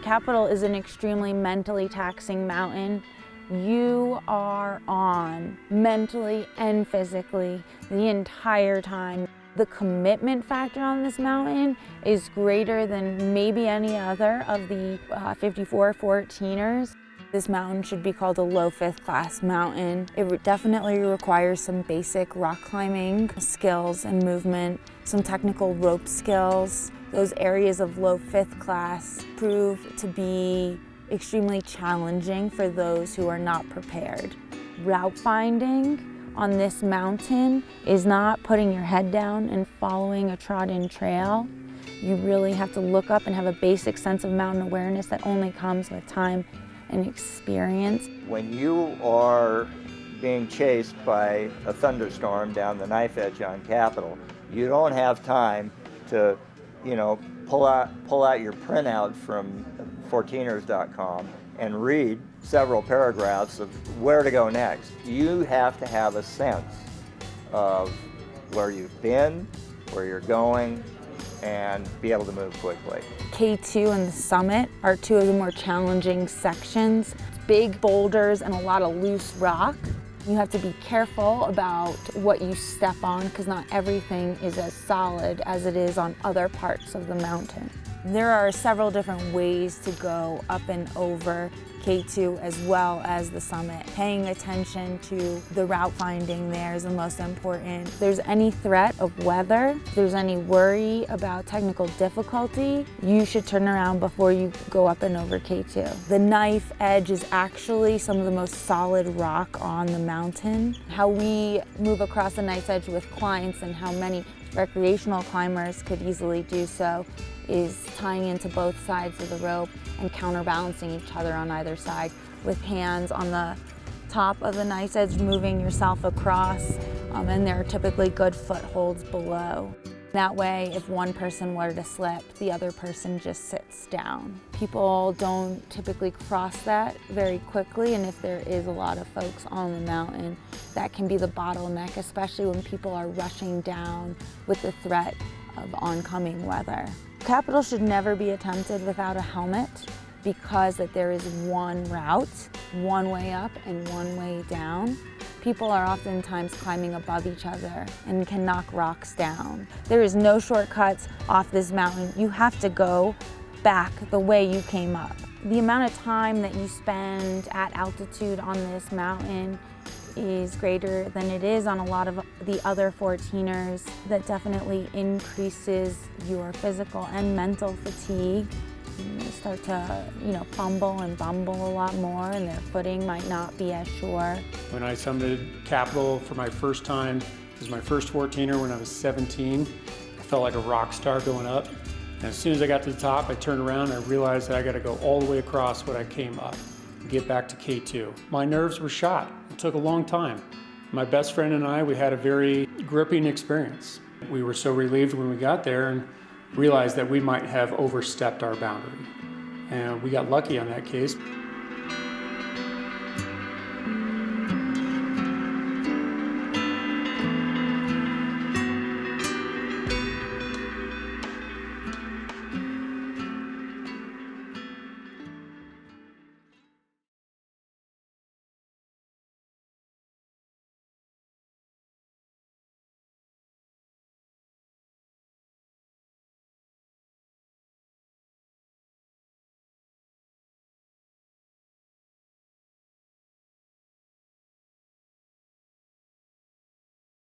Capitol is an extremely mentally taxing mountain. You are on mentally and physically the entire time. The commitment factor on this mountain is greater than maybe any other of the 54 14ers. This mountain should be called a low 5th class mountain. It definitely requires some basic rock climbing skills and movement, some technical rope skills. Those areas of low 5th class prove to be extremely challenging for those who are not prepared. Route finding on this mountain is not putting your head down and following a trodden trail. You really have to look up and have a basic sense of mountain awareness that only comes with time and experience. When you are being chased by a thunderstorm down the knife edge on Capitol, you don't have time to, pull out your printout from 14ers.com and read several paragraphs of where to go next. You have to have a sense of where you've been, where you're going, and be able to move quickly. K2 and the summit are two of the more challenging sections. Big boulders and a lot of loose rock. You have to be careful about what you step on because not everything is as solid as it is on other parts of the mountain. There are several different ways to go up and over K2 as well as the summit. Paying attention to the route finding there is the most important. If there's any threat of weather, if there's any worry about technical difficulty, you should turn around before you go up and over K2. The knife edge is actually some of the most solid rock on the mountain. How we move across the knife edge with clients and how many recreational climbers could easily do so is tying into both sides of the rope and counterbalancing each other on either side with hands on the top of the knife edge, moving yourself across, and there are typically good footholds below. That way, if one person were to slip, the other person just sits down. People don't typically cross that very quickly, and if there is a lot of folks on the mountain, that can be the bottleneck, especially when people are rushing down with the threat of oncoming weather. Capitol should never be attempted without a helmet because that there is one route, one way up and one way down. People are oftentimes climbing above each other and can knock rocks down. There is no shortcuts off this mountain. You have to go back the way you came up. The amount of time that you spend at altitude on this mountain is greater than it is on a lot of the other 14ers. That definitely increases your physical and mental fatigue. You start to, fumble and bumble a lot more, and their footing might not be as sure. When I summited Capitol for my first time, it was my first 14er when I was 17. I felt like a rock star going up. And as soon as I got to the top, I turned around and I realized that I got to go all the way across what I came up and get back to K2. My nerves were shot. It took a long time. My best friend and I, we had a very gripping experience. We were so relieved when we got there and realized that we might have overstepped our boundary. And we got lucky on that case.